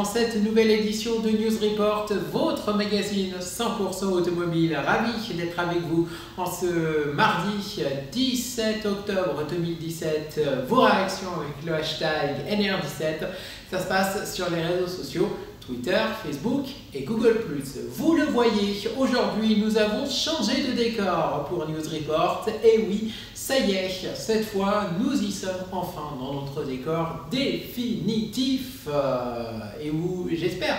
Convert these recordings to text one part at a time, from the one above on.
dans cette nouvelle édition de News Report, votre magazine 100% automobile. Ravi d'être avec vous en ce mardi 17 octobre 2017. Vos réactions avec le hashtag NR17, ça se passe sur les réseaux sociaux Twitter, Facebook et Google+. Vous le voyez, aujourd'hui nous avons changé de décor pour News Report. Et oui, ça y est, cette fois nous y sommes enfin dans notre décor définitif. Et où j'espère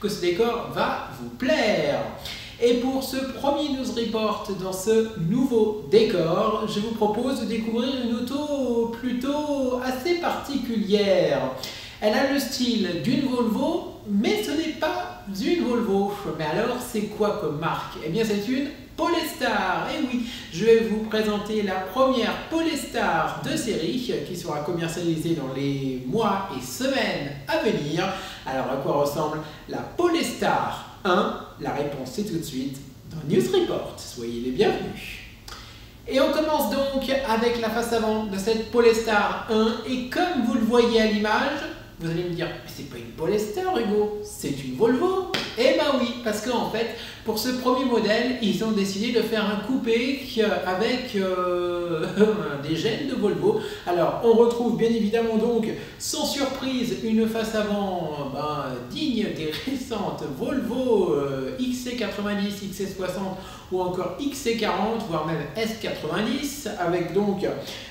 que ce décor va vous plaire. Et pour ce premier News Report dans ce nouveau décor, je vous propose de découvrir une auto plutôt assez particulière. Elle a le style d'une Volvo, mais ce n'est pas une Volvo. Mais alors, c'est quoi comme marque? Eh bien, c'est une Polestar. Et oui, je vais vous présenter la première Polestar de série qui sera commercialisée dans les mois et semaines à venir. Alors, à quoi ressemble la Polestar 1? La réponse, c'est tout de suite dans News Report. Soyez les bienvenus. Et on commence donc avec la face avant de cette Polestar 1. Et comme vous le voyez à l'image, vous allez me dire, mais c'est pas une Polestar, Hugo, c'est une Volvo. Eh ben oui, parce qu'en fait, pour ce premier modèle, ils ont décidé de faire un coupé avec des gènes de Volvo. Alors, on retrouve bien évidemment donc, sans surprise, une face avant digne des récentes Volvo XC90, XC60 ou encore XC40, voire même S90, avec donc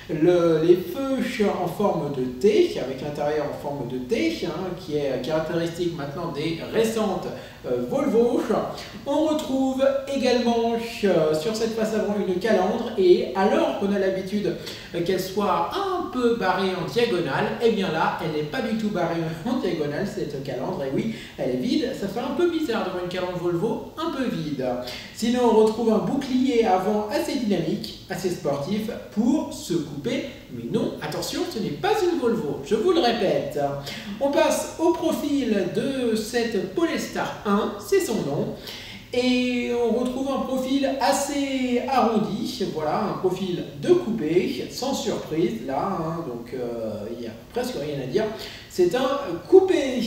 les feux en forme de T, avec l'intérieur en forme de T, qui est caractéristique maintenant des récentes Volvo. On retrouve également sur cette face avant une calandre, et alors qu'on a l'habitude qu'elle soit un peu barrée en diagonale, et bien là elle n'est pas du tout barrée en diagonale cette calandre, et oui, elle est vide. Ça fait un peu bizarre devant une calandre Volvo un peu vide. Sinon on retrouve un bouclier avant assez dynamique, assez sportif pour se couper, mais non, attention, ce n'est pas une Volvo, je vous le répète. On passe au profil de cette Polestar 1, c'est son nom. Et on retrouve un profil assez arrondi, voilà, un profil de coupé, sans surprise là, donc il n'y a presque rien à dire, c'est un coupé.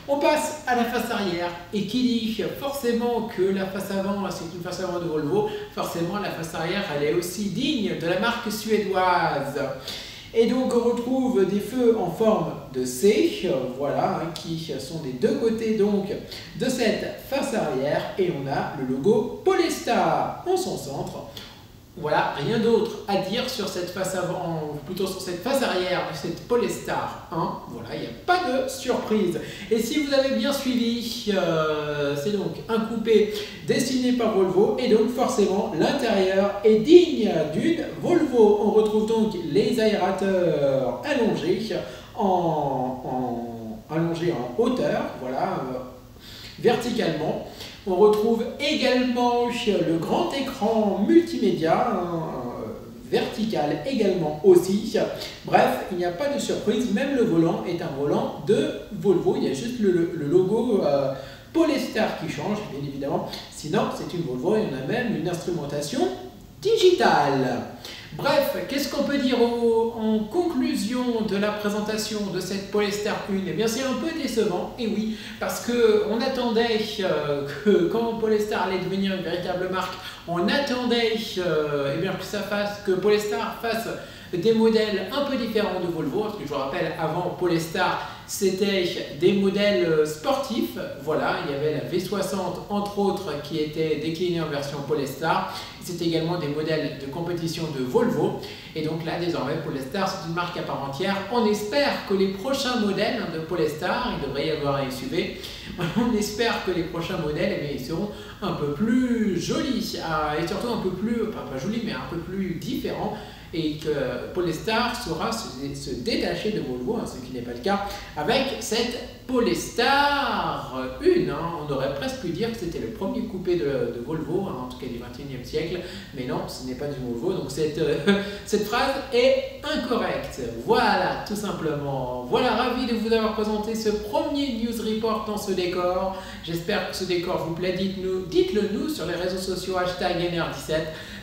On passe à la face arrière, et qui dit forcément que la face avant, c'est une face avant de Volvo, forcément la face arrière, elle est aussi digne de la marque suédoise. Et donc on retrouve des feux en forme de C, voilà, qui sont des deux côtés donc de cette face arrière, et on a le logo Polestar en son centre. Voilà, rien d'autre à dire sur cette face avant, plutôt sur cette face arrière de cette Polestar 1. Voilà, il n'y a pas de surprise. Et si vous avez bien suivi, c'est donc un coupé dessiné par Volvo, et donc forcément l'intérieur est digne d'une Volvo. On retrouve donc les aérateurs allongés en hauteur, voilà, verticalement. On retrouve également le grand écran multimédia, vertical également aussi. Bref, il n'y a pas de surprise, même le volant est un volant de Volvo. Il y a juste le logo Polestar qui change, bien évidemment. Sinon, c'est une Volvo, et on a même une instrumentation digitale. Bref, qu'est-ce qu'on peut dire en conclusion de la présentation de cette Polestar 1? Eh bien, c'est un peu décevant, et oui, parce qu'on attendait que quand Polestar allait devenir une véritable marque, on attendait que Polestar fasse des modèles un peu différents de Volvo, parce que je vous rappelle, avant Polestar, c'était des modèles sportifs. Voilà, il y avait la V60 entre autres qui était déclinée en version Polestar. C'était également des modèles de compétition de Volvo. Et donc là, désormais, Polestar, c'est une marque à part entière. On espère que les prochains modèles de Polestar, il devrait y avoir un SUV, on espère que les prochains modèles, ils seront un peu plus jolis, et surtout un peu plus, pas jolis, mais un peu plus différents, et que Polestar saura se détacher de Volvo, ce qui n'est pas le cas avec cette Polestar 1. On aurait presque pu dire que c'était le premier coupé de Volvo, en tout cas du XXIe siècle, mais non, ce n'est pas du Volvo, donc cette phrase est incorrecte. Voilà, tout simplement. Voilà, ravi de vous avoir présenté ce premier News Report dans ce décor. J'espère que ce décor vous plaît. Dites-le nous sur les réseaux sociaux, hashtag NR17.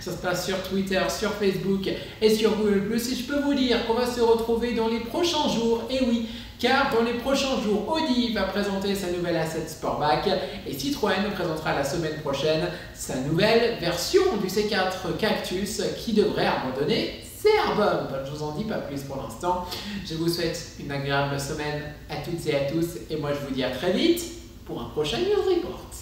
Ça se passe sur Twitter, sur Facebook et sur Google+. Et je peux vous dire qu'on va se retrouver dans les prochains jours. Et oui, car dans les prochains jours, Audi va présenter sa nouvelle A7 Sportback et Citroën présentera la semaine prochaine sa nouvelle version du C4 Cactus qui devrait abandonner ses airbumps. Je vous en dis pas plus pour l'instant. Je vous souhaite une agréable semaine à toutes et à tous et moi je vous dis à très vite pour un prochain News Report.